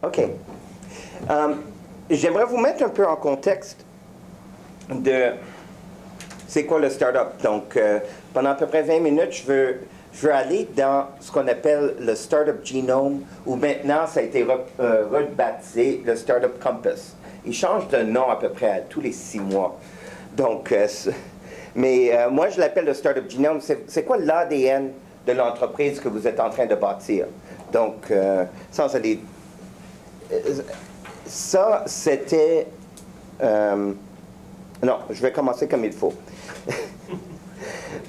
OK. J'aimerais vous mettre un peu en contexte de c'est quoi le startup. Donc, pendant à peu près 20 minutes, je veux aller dans ce qu'on appelle le Startup Genome, où maintenant, ça a été rebaptisé le Startup Compass. Il change de nom à peu près à tous les 6 mois. Donc, moi, je l'appelle le Startup Genome. C'est quoi l'ADN de l'entreprise que vous êtes en train de bâtir? Donc, ça, c'était... non, je vais commencer comme il faut.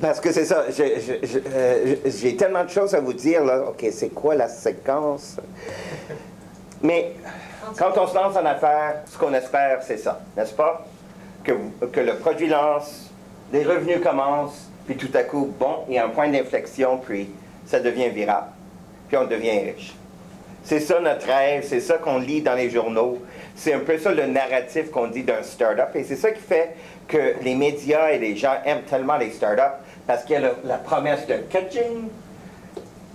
Parce que c'est ça, j'ai tellement de choses à vous dire, là. OK, c'est quoi la séquence? Mais quand on se lance en affaires, ce qu'on espère, c'est ça, n'est-ce pas? Que le produit lance, les revenus commencent, puis tout à coup, bon, il y a un point d'inflexion, puis ça devient viral, puis on devient riche. C'est ça notre rêve, c'est ça qu'on lit dans les journaux, c'est un peu ça le narratif qu'on dit d'un start-up, et c'est ça qui fait que les médias et les gens aiment tellement les start-up, parce qu'il y a la promesse de catching,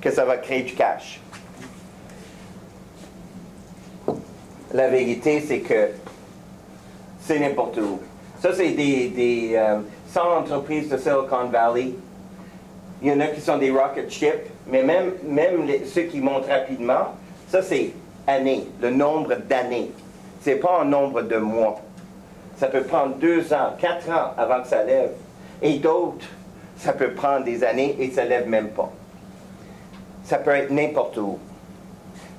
que ça va créer du cash. La vérité, c'est que c'est n'importe où. Ça, c'est des 100 entreprises de Silicon Valley. Il y en a qui sont des rocket ships, mais même ceux qui montent rapidement, ça, c'est années, le nombre d'années. Ce n'est pas un nombre de mois. Ça peut prendre 2 ans, 4 ans avant que ça lève. Et d'autres, ça peut prendre des années et ça ne lève même pas. Ça peut être n'importe où.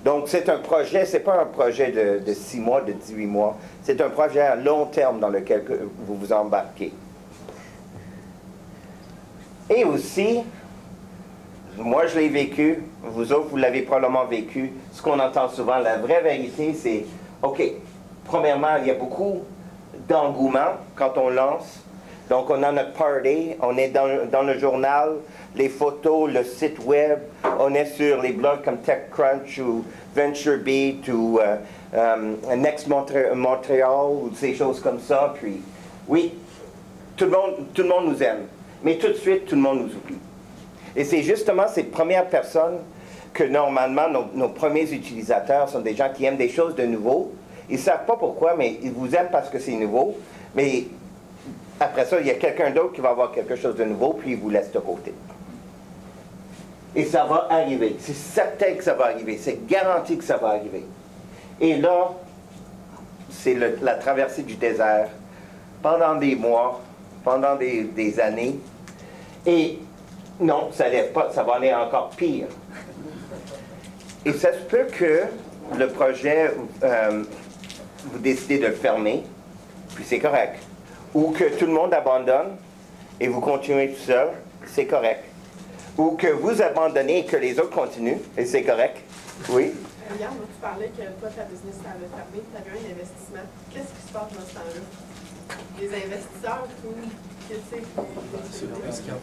Donc, c'est un projet, ce n'est pas un projet de 6 mois, de 18 mois. C'est un projet à long terme dans lequel vous vous embarquez. Et aussi, moi, je l'ai vécu, vous autres, vous l'avez probablement vécu. Ce qu'on entend souvent, la vraie vérité, c'est, OK, premièrement, il y a beaucoup d'engouement quand on lance. Donc, on a notre party, on est dans le journal, les photos, le site web, on est sur les blogs comme TechCrunch ou VentureBeat ou Next Montréal ou ces choses comme ça. Puis, oui, tout le monde nous aime, mais tout de suite, tout le monde nous oublie. Et c'est justement ces premières personnes que normalement, nos premiers utilisateurs sont des gens qui aiment des choses de nouveau. Ils ne savent pas pourquoi, mais ils vous aiment parce que c'est nouveau. Mais après ça, il y a quelqu'un d'autre qui va avoir quelque chose de nouveau, puis il vous laisse de côté. Et ça va arriver. C'est certain que ça va arriver. C'est garanti que ça va arriver. Et là, c'est la traversée du désert pendant des mois, pendant des années. Et non, ça ne lève pas, ça va aller encore pire. Et ça se peut que le projet, vous décidez de le fermer, puis c'est correct. Ou que tout le monde abandonne et vous continuez tout seul, c'est correct. Ou que vous abandonnez et que les autres continuent, et c'est correct. Oui? Hier, moi, tu parlais que toi, ta business avait fermé, tu avais un investissement. Qu'est-ce qui se passe dans ce temps-là? Les investisseurs,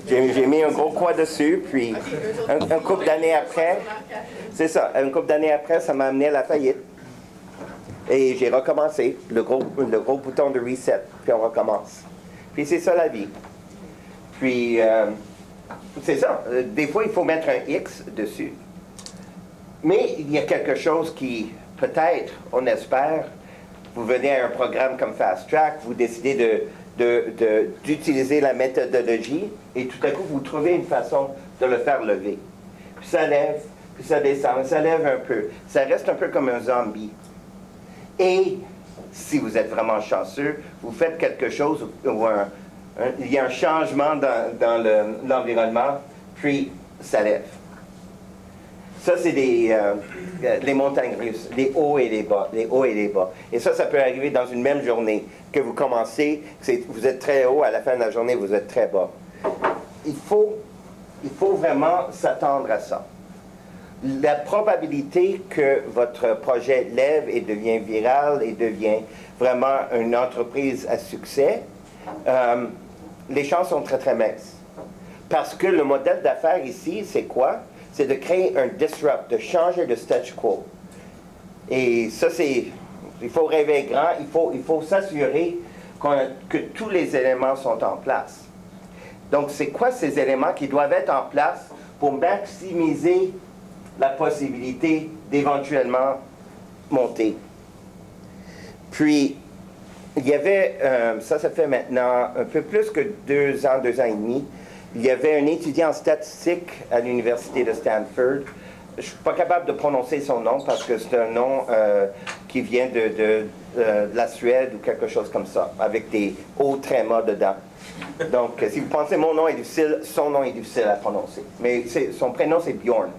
J'ai mis un gros croix dessus, puis un couple d'années après, c'est ça, un couple d'années après, ça m'a amené à la faillite. Et j'ai recommencé, le gros bouton de reset, puis on recommence. Puis c'est ça la vie. Puis, c'est ça, des fois il faut mettre un X dessus. Mais il y a quelque chose qui, peut-être, on espère, vous venez à un programme comme Fast Track, vous décidez d'utiliser la méthodologie, et tout à coup vous trouvez une façon de le faire lever. Puis ça lève, puis ça descend, ça lève un peu. Ça reste un peu comme un zombie. Et si vous êtes vraiment chanceux, vous faites quelque chose où il y a un changement dans l'environnement, puis ça lève. Ça, c'est les montagnes russes, les hauts et les bas, les hauts et les bas. Et ça peut arriver dans une même journée, que vous commencez, vous êtes très haut, à la fin de la journée, vous êtes très bas. Il faut vraiment s'attendre à ça. La probabilité que votre projet lève et devient viral et devient vraiment une entreprise à succès, les chances sont très, très minces. Parce que le modèle d'affaires ici, c'est quoi? C'est de créer un disrupt, de changer de statu quo. Et ça, il faut rêver grand, il faut s'assurer que tous les éléments sont en place. Donc, c'est quoi ces éléments qui doivent être en place pour maximiser la possibilité d'éventuellement monter. Puis, il y avait, ça fait maintenant un peu plus que 2 ans et demi, il y avait un étudiant en statistique à l'université de Stanford. Je ne suis pas capable de prononcer son nom parce que c'est un nom qui vient de la Suède ou quelque chose comme ça, avec des hauts trémas dedans. Donc, si vous pensez mon nom est difficile, son nom est difficile à prononcer. Mais son prénom, c'est Bjorn.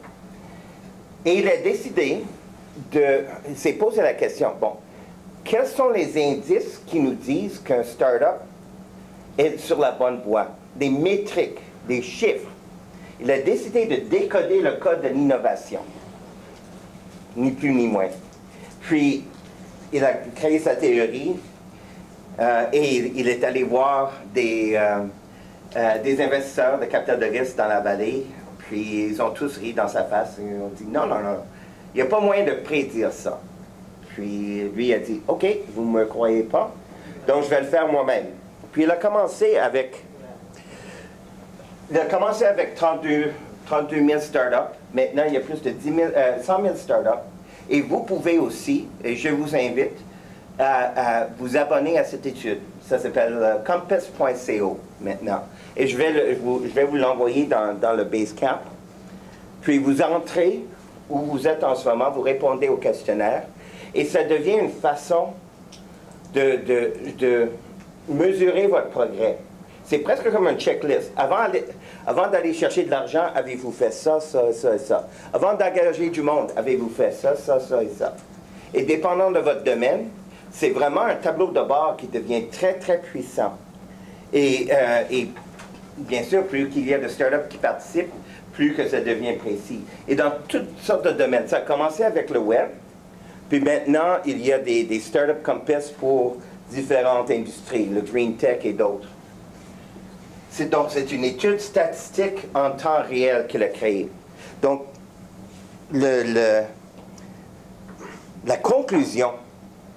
Et il a décidé il s'est posé la question, bon, quels sont les indices qui nous disent qu'un start-up est sur la bonne voie? Des métriques, des chiffres. Il a décidé de décoder le code de l'innovation. Ni plus ni moins. Puis, il a créé sa théorie et il est allé voir des investisseurs de capital de risque dans la vallée. Puis, ils ont tous ri dans sa face. Ils ont dit, non, non, non, il n'y a pas moyen de prédire ça. Puis, lui a dit, OK, vous ne me croyez pas, donc je vais le faire moi-même. Puis, il a commencé avec 32 000 startups. Maintenant, il y a plus de 100 000 startups. Et vous pouvez aussi, et je vous invite, à vous abonner à cette étude. Ça s'appelle compass.co maintenant. Et je vais vous l'envoyer dans le Basecamp. Puis vous entrez où vous êtes en ce moment, vous répondez au questionnaire. Et ça devient une façon de mesurer votre progrès. C'est presque comme un checklist. Avant d'aller chercher de l'argent, avez-vous fait ça, ça, ça et ça? Avant d'engager du monde, avez-vous fait ça, ça, ça et ça? Et dépendant de votre domaine, c'est vraiment un tableau de bord qui devient très, très puissant. Et bien sûr, plus qu'il y a de startups qui participent, plus que ça devient précis. Et dans toutes sortes de domaines. Ça a commencé avec le web, puis maintenant, il y a des startups Compass pour différentes industries, le green tech et d'autres. Donc, c'est une étude statistique en temps réel qu'il a créée. Donc, la conclusion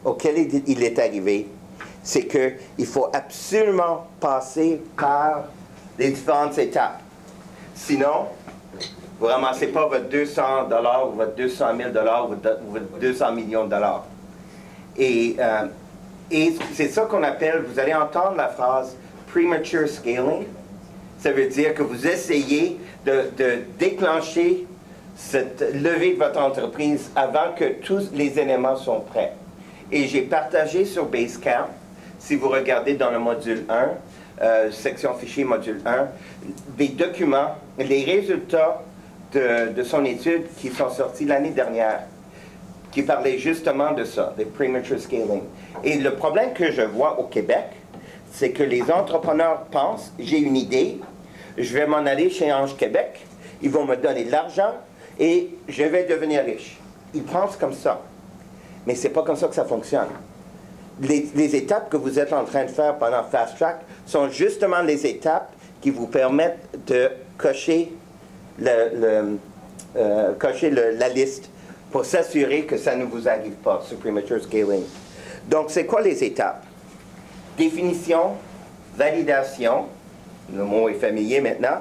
auquel il est arrivé, c'est qu'il faut absolument passer par les différentes étapes. Sinon, vous ne ramassez pas votre 200 $ ou votre 200 000 $ ou votre 200 millions de dollars. Et c'est ça qu'on appelle, vous allez entendre la phrase premature scaling. Ça veut dire que vous essayez de déclencher cette levée de votre entreprise avant que tous les éléments sont prêts. Et j'ai partagé sur Basecamp, si vous regardez dans le module 1, section fichier module 1, des documents, les résultats de son étude qui sont sortis l'année dernière, qui parlaient justement de ça, des premature scaling. Et le problème que je vois au Québec, c'est que les entrepreneurs pensent, j'ai une idée, je vais m'en aller chez Ange Québec, ils vont me donner de l'argent et je vais devenir riche. Ils pensent comme ça. Mais ce n'est pas comme ça que ça fonctionne. Les étapes que vous êtes en train de faire pendant Fast Track sont justement les étapes qui vous permettent de cocher, la liste pour s'assurer que ça ne vous arrive pas, ce premature scaling. Donc, c'est quoi les étapes? Définition, validation, le mot est familier maintenant,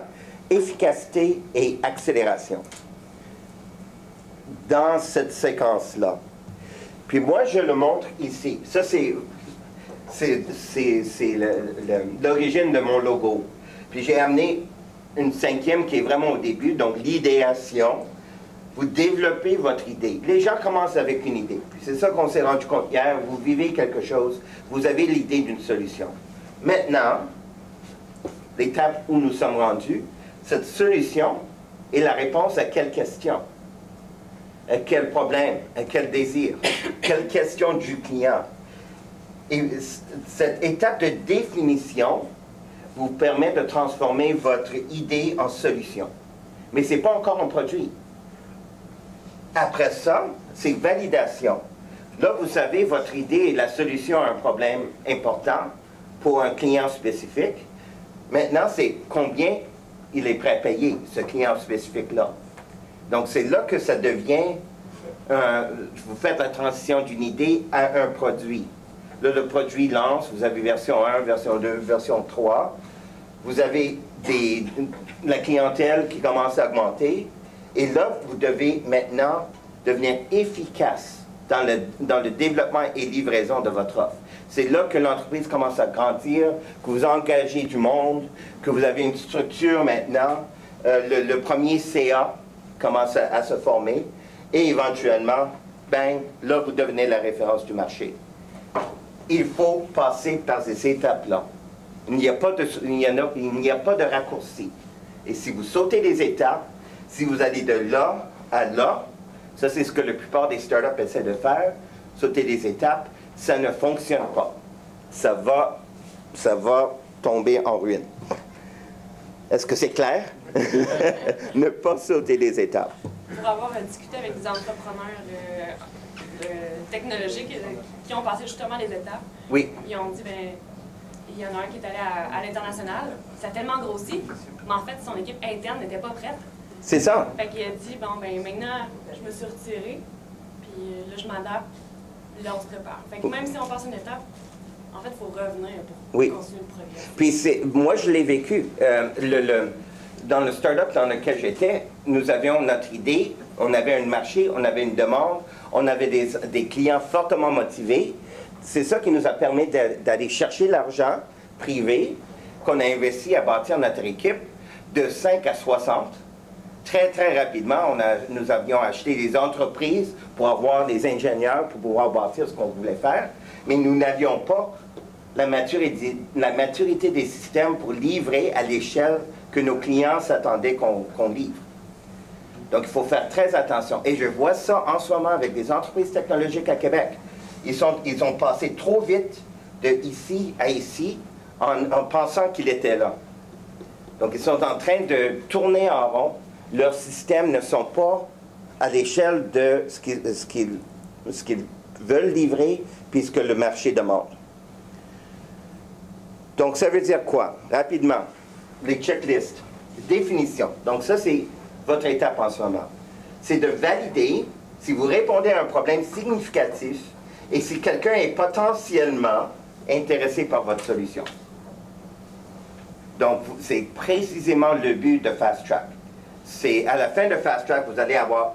efficacité et accélération. Dans cette séquence-là. Puis moi, je le montre ici. Ça, c'est l'origine de mon logo. Puis j'ai amené une 5e qui est vraiment au début, donc l'idéation. Vous développez votre idée. Les gens commencent avec une idée. Puis c'est ça qu'on s'est rendu compte hier. Vous vivez quelque chose, vous avez l'idée d'une solution. Maintenant, l'étape où nous sommes rendus, cette solution est la réponse à quelle question? À quel problème? À quel désir? Quelle question du client? Et cette étape de définition vous permet de transformer votre idée en solution. Mais ce n'est pas encore un produit. Après ça, c'est validation. Là, vous savez, votre idée est la solution à un problème important pour un client spécifique. Maintenant, c'est combien il est prêt à payer, ce client spécifique-là. Donc, c'est là que ça devient, vous faites la transition d'une idée à un produit. Là, le produit lance, vous avez version 1, version 2, version 3. Vous avez la clientèle qui commence à augmenter. Et là, vous devez maintenant devenir efficace dans le développement et livraison de votre offre. C'est là que l'entreprise commence à grandir, que vous engagez du monde, que vous avez une structure maintenant. Le premier CA commence à se former et éventuellement, ben, là, vous devenez la référence du marché. Il faut passer par ces étapes-là. Il n'y a pas de raccourci. Et si vous sautez les étapes, si vous allez de là à là, ça c'est ce que la plupart des startups essaient de faire, sauter les étapes, ça ne fonctionne pas. Ça va tomber en ruine. Est-ce que c'est clair? Ne pas sauter les étapes. Pour avoir discuté avec des entrepreneurs technologiques qui ont passé justement les étapes, oui. Ils ont dit, ben, il y en a un qui est allé à l'international, ça a tellement grossi, mais en fait, son équipe interne n'était pas prête. C'est ça. Fait qu'il a dit, bon, ben maintenant, je me suis retiré, puis là, je m'adapte, là, on se prépare. Fait que même si on passe une étape, en fait, il faut revenir pour continuer le progrès. Puis moi, je l'ai vécu. Dans le start-up dans lequel j'étais, nous avions notre idée, on avait un marché, on avait une demande, on avait des clients fortement motivés. C'est ça qui nous a permis d'aller chercher l'argent privé qu'on a investi à bâtir notre équipe de 5 à 60. Très, très rapidement, nous avions acheté des entreprises pour avoir des ingénieurs pour pouvoir bâtir ce qu'on voulait faire, mais nous n'avions pas la maturité des systèmes pour livrer à l'échelle que nos clients s'attendaient qu'on livre. Donc, il faut faire très attention. Et je vois ça en ce moment avec des entreprises technologiques à Québec. Ils ont passé trop vite de ici à ici en pensant qu'ils étaient là. Donc, ils sont en train de tourner en rond. Leurs systèmes ne sont pas à l'échelle de ce qu'ils veulent livrer puis ce que le marché demande. Donc, ça veut dire quoi? Rapidement, les checklists, définition. Donc, ça, c'est votre étape en ce moment. C'est de valider si vous répondez à un problème significatif et si quelqu'un est potentiellement intéressé par votre solution. Donc, c'est précisément le but de Fast Track. C'est à la fin de Fast Track, vous allez avoir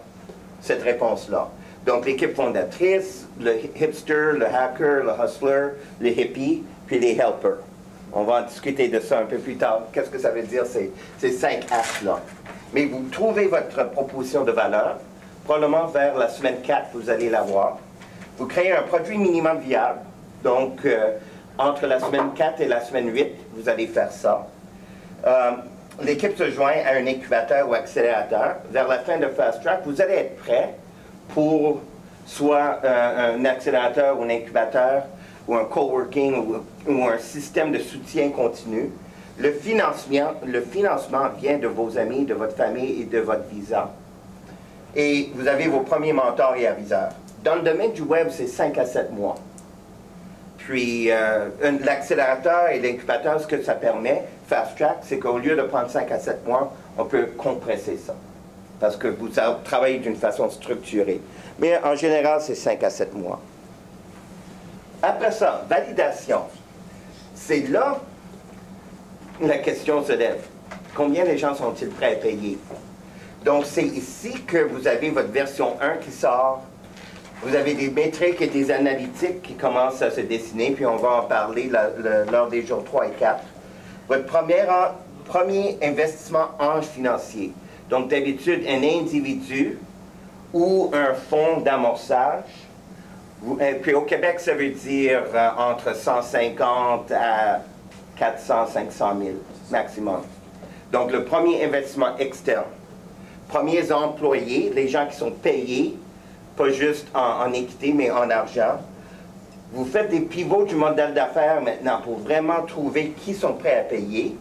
cette réponse-là. Donc, l'équipe fondatrice, le hipster, le hacker, le hustler, les hippies, puis les helpers. On va en discuter de ça un peu plus tard. Qu'est-ce que ça veut dire, ces 5 actes-là? Mais vous trouvez votre proposition de valeur. Probablement vers la semaine 4, vous allez l'avoir. Vous créez un produit minimum viable. Donc, entre la semaine 4 et la semaine 8, vous allez faire ça. L'équipe se joint à un incubateur ou accélérateur. Vers la fin de Fast Track, vous allez être prêt pour soit un accélérateur ou un incubateur ou un coworking ou un système de soutien continu. Le financement vient de vos amis, de votre famille et de votre visa. Et vous avez vos premiers mentors et aviseurs. Dans le domaine du web, c'est 5 à 7 mois. Puis, l'accélérateur et l'incubateur, ce que ça permet, Fast Track, c'est qu'au lieu de prendre 5 à 7 mois, on peut compresser ça. Parce que vous travaillez d'une façon structurée. Mais en général, c'est 5 à 7 mois. Après ça, validation. C'est là la question se lève. Combien les gens sont-ils prêts à payer? Donc, c'est ici que vous avez votre version 1 qui sort. Vous avez des métriques et des analytiques qui commencent à se dessiner, puis on va en parler lors des jours 3 et 4. Votre premier investissement ange financier. Donc, d'habitude, un individu ou un fonds d'amorçage. Puis au Québec, ça veut dire entre 150 à 400, 500 000 maximum. Donc, le premier investissement externe. Premiers employés, les gens qui sont payés, pas juste en équité, mais en argent. Vous faites des pivots du modèle d'affaires maintenant pour vraiment trouver qui sont prêts à payer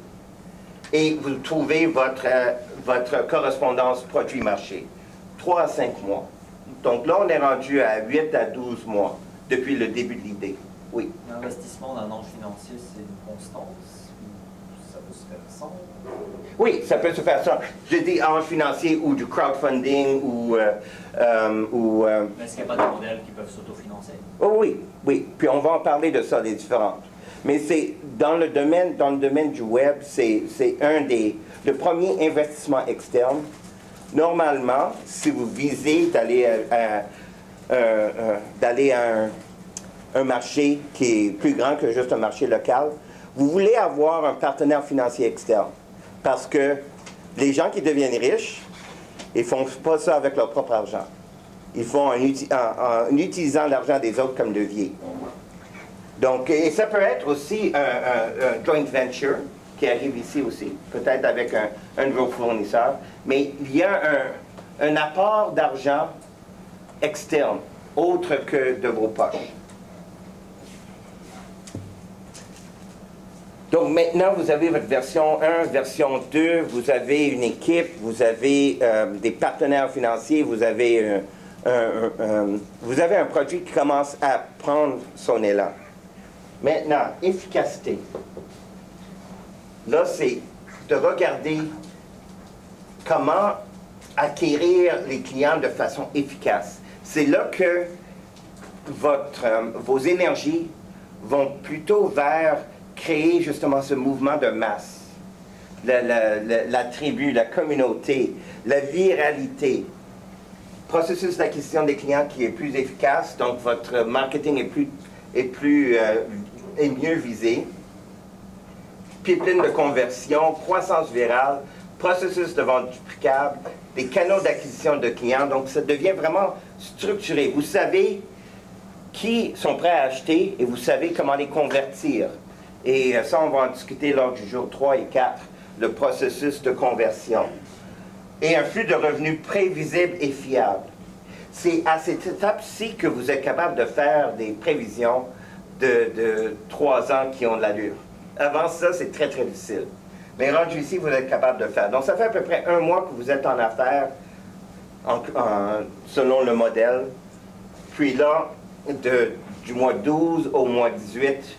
et vous trouvez votre correspondance produit-marché. 3 à 5 mois. Donc là, on est rendu à 8 à 12 mois depuis le début de l'idée. Oui. L'investissement d'un ange financier, c'est une constance? Ça peut se faire sans? Oui, ça peut se faire sans. Je dis ange financier ou du crowdfunding ou... Mais est-ce qu'il n'y a pas de modèles qui peuvent s'autofinancer? Oh oui, oui. Puis on va en parler de ça, des différentes. Mais c'est dans le domaine du web, c'est le premier investissement externe. Normalement, si vous visez d'aller d'aller à un marché qui est plus grand que juste un marché local. Vous voulez avoir un partenaire financier externe parce que les gens qui deviennent riches, ils ne font pas ça avec leur propre argent. Ils font en utilisant l'argent des autres comme levier. Donc, et ça peut être aussi un joint venture qui arrive ici aussi, peut-être avec un de vos fournisseurs, mais il y a un apport d'argent externe, autre que de vos poches. Donc maintenant, vous avez votre version 1, version 2, vous avez une équipe, vous avez des partenaires financiers, vous avez un produit qui commence à prendre son élan. Maintenant, efficacité. Là, c'est de regarder comment acquérir les clients de façon efficace. C'est là que vos énergies vont plutôt vers créer justement ce mouvement de masse. La tribu, la communauté, la viralité. Processus d'acquisition des clients qui est plus efficace, donc votre marketing est mieux visé. Pipeline de conversion, croissance virale, processus de vente duplicable, des canaux d'acquisition de clients. Donc, ça devient vraiment structuré. Vous savez qui sont prêts à acheter et vous savez comment les convertir. Et ça, on va en discuter lors du jour 3 et 4, le processus de conversion. Et un flux de revenus prévisible et fiable. C'est à cette étape-ci que vous êtes capable de faire des prévisions de 3 ans qui ont de l'allure. Avant ça, c'est très, très difficile. Mais rendu ici, vous êtes capable de le faire. Donc, ça fait à peu près 1 mois que vous êtes en affaires selon le modèle. Puis là, du mois 12 au mois 18,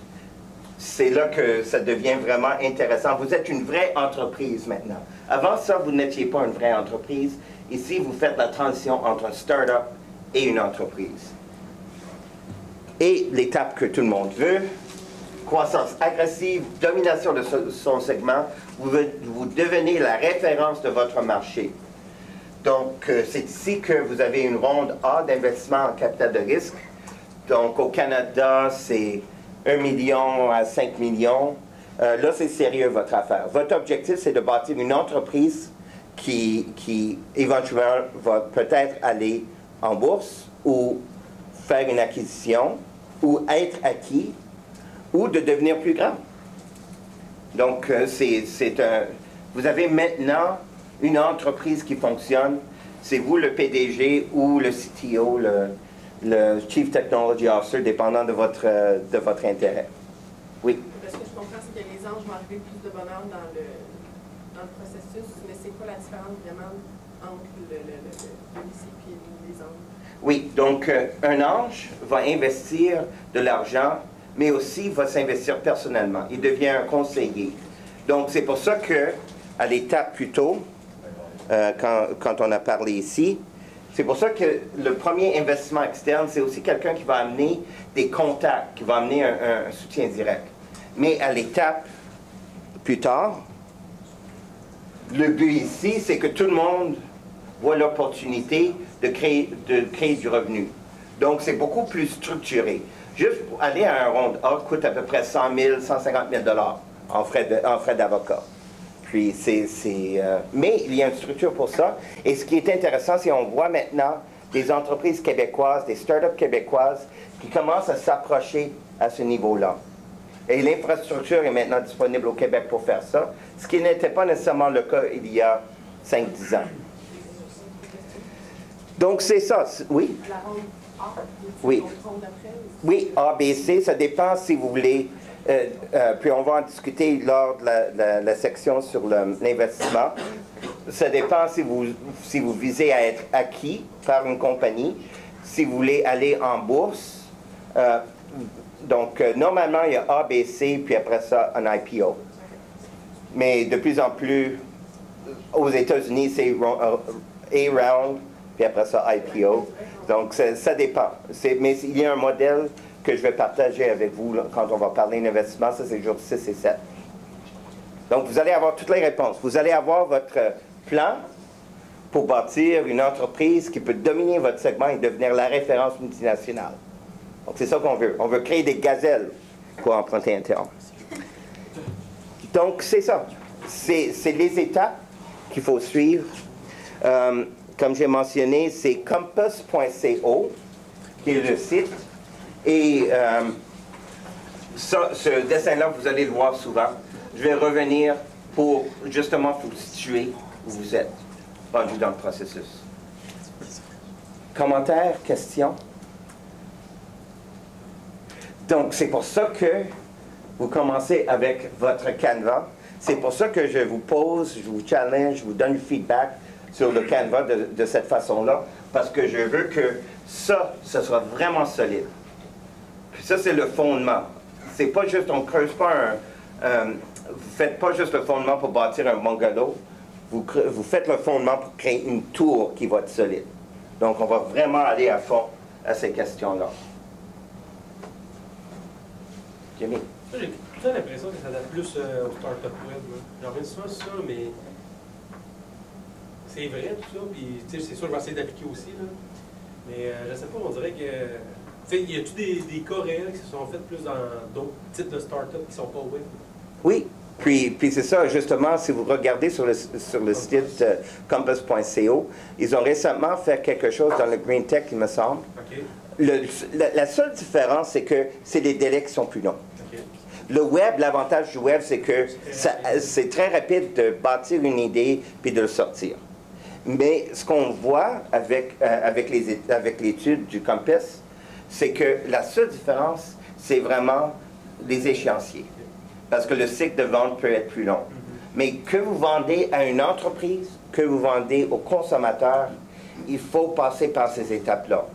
c'est là que ça devient vraiment intéressant. Vous êtes une vraie entreprise maintenant. Avant ça, vous n'étiez pas une vraie entreprise. Ici, vous faites la transition entre un start-up et une entreprise. Et l'étape que tout le monde veut, croissance agressive, domination de son segment, vous devenez la référence de votre marché. Donc, c'est ici que vous avez une ronde A d'investissement en capital de risque. Donc, au Canada, c'est 1 million à 5 millions. Là, c'est sérieux, votre affaire. Votre objectif, c'est de bâtir une entreprise qui éventuellement, va peut-être aller en bourse ou faire une acquisition ou être acquis ou de devenir plus grand. Donc, vous avez maintenant une entreprise qui fonctionne. C'est vous le PDG ou le CTO, le Chief Technology Officer, dépendant de votre intérêt. Oui? Ce que je comprends, c'est que les anges vont arriver plus de bonheur dans le processus, mais c'est quoi la différence vraiment entre le lycée et les anges? Oui, donc un ange va investir de l'argent, mais aussi va s'investir personnellement. Il devient un conseiller. Donc, c'est pour ça que à l'étape plus tôt, quand on a parlé ici, c'est pour ça que le premier investissement externe, c'est aussi quelqu'un qui va amener des contacts, qui va amener un soutien direct. Mais à l'étape plus tard, le but ici, c'est que tout le monde voit l'opportunité de créer du revenu. Donc, c'est beaucoup plus structuré. Juste pour aller à un round A coûte à peu près 100 000, 150 000 $ en frais d'avocat. Puis, mais il y a une structure pour ça. Et ce qui est intéressant, c'est qu'on voit maintenant des entreprises québécoises, des startups québécoises qui commencent à s'approcher à ce niveau-là. Et l'infrastructure est maintenant disponible au Québec pour faire ça, ce qui n'était pas nécessairement le cas il y a 5-10 ans. Donc, c'est ça. Oui? La ronde A, oui. ronde après? Oui, A, B, C, ça dépend si vous voulez. Puis on va en discuter lors de la section sur l'investissement. Ça dépend si vous visez à être acquis par une compagnie, si vous voulez aller en bourse. Donc, normalement, il y a A, B, C, puis après ça, un IPO. Mais de plus en plus, aux États-Unis, c'est A-round, puis après ça, IPO. Donc, ça dépend. Mais il y a un modèle que je vais partager avec vous là, quand on va parler d'investissement. Ça, c'est le jour 6 et 7. Donc, vous allez avoir toutes les réponses. Vous allez avoir votre plan pour bâtir une entreprise qui peut dominer votre segment et devenir la référence multinationale. Donc, c'est ça qu'on veut. On veut créer des gazelles pour emprunter un terme. Donc, c'est ça. C'est les étapes qu'il faut suivre. Comme j'ai mentionné, c'est compass.co qui est le site. Et ce dessin-là, vous allez le voir souvent. Je vais revenir pour justement vous situer où vous êtes rendu dans le processus. Commentaires, questions? Donc, c'est pour ça que vous commencez avec votre Canva. C'est pour ça que je vous pose, je vous challenge, je vous donne du feedback sur le Canva de cette façon-là, parce que je veux que ça soit vraiment solide. Puis ça, c'est le fondement. C'est pas juste, on creuse pas vous faites pas juste le fondement pour bâtir un bungalow, vous faites le fondement pour créer une tour qui va être solide. Donc, on va vraiment aller à fond à ces questions-là. Jimmy? J'ai tout le temps l'impression que ça s'adapte plus au startup web. J'en reviens souvent sur ça, mais c'est vrai tout ça, puis c'est sûr que je vais essayer d'appliquer aussi. Là. Mais je sais pas, on dirait que... Y a-t-il des cas réels qui se sont faits plus dans d'autres types de startups qui ne sont pas web? Oui. Puis c'est ça, justement, si vous regardez sur le site compass.co, ils ont récemment fait quelque chose dans le Green Tech, il me semble. Okay. La seule différence, c'est que c'est des délais qui sont plus longs. Okay. Le web, l'avantage du web, c'est que c'est très rapide de bâtir une idée puis de le sortir. Mais ce qu'on voit avec l'étude du Compass, c'est que la seule différence, c'est vraiment les échéanciers. Parce que le cycle de vente peut être plus long. Mais que vous vendez à une entreprise, que vous vendez aux consommateurs, il faut passer par ces étapes-là.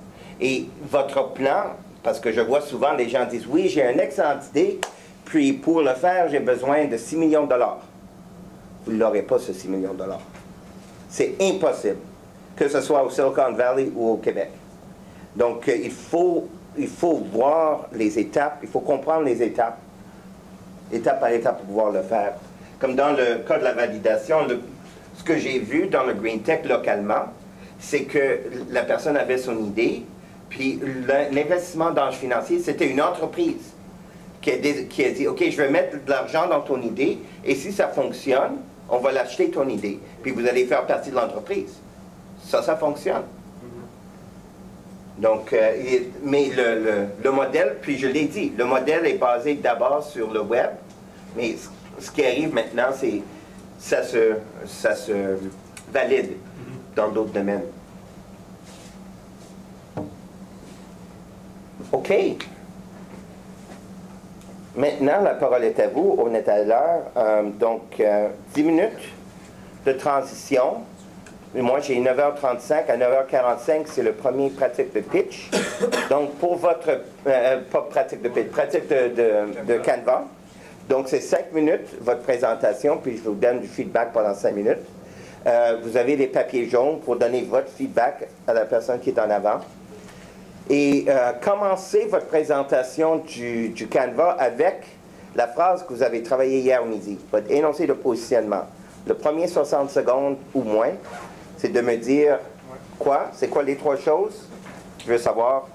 Et votre plan, parce que je vois souvent les gens disent, oui, j'ai une excellente idée, puis pour le faire, j'ai besoin de 6 millions de dollars. Vous ne l'aurez pas, ce 6 millions de dollars. C'est impossible, que ce soit au Silicon Valley ou au Québec. Donc, il faut voir les étapes, il faut comprendre les étapes par étape pour pouvoir le faire. Comme dans le cas de la validation, ce que j'ai vu dans le Green Tech localement, c'est que la personne avait son idée, puis l'investissement d'ange financier, c'était une entreprise qui a dit, OK, je vais mettre de l'argent dans ton idée, et si ça fonctionne, on va l'acheter ton idée, puis vous allez faire partie de l'entreprise. Ça fonctionne. Donc, mais le modèle, puis je l'ai dit, le modèle est basé d'abord sur le web, mais ce qui arrive maintenant, c'est ça se valide dans d'autres domaines. OK. Maintenant, la parole est à vous. On est à l'heure. Donc, 10 minutes de transition. Moi, j'ai 9h35 à 9h45, c'est le premier pratique de pitch. Donc, pour votre... pas pratique de pitch, pratique de Canva. Donc, c'est 5 minutes, votre présentation, puis je vous donne du feedback pendant 5 minutes. Vous avez des papiers jaunes pour donner votre feedback à la personne qui est en avant. Et commencez votre présentation du Canva avec la phrase que vous avez travaillée hier au midi, votre énoncé de positionnement. Le premier 60 secondes ou moins, c'est de me dire quoi, c'est quoi les 3 choses. Je veux savoir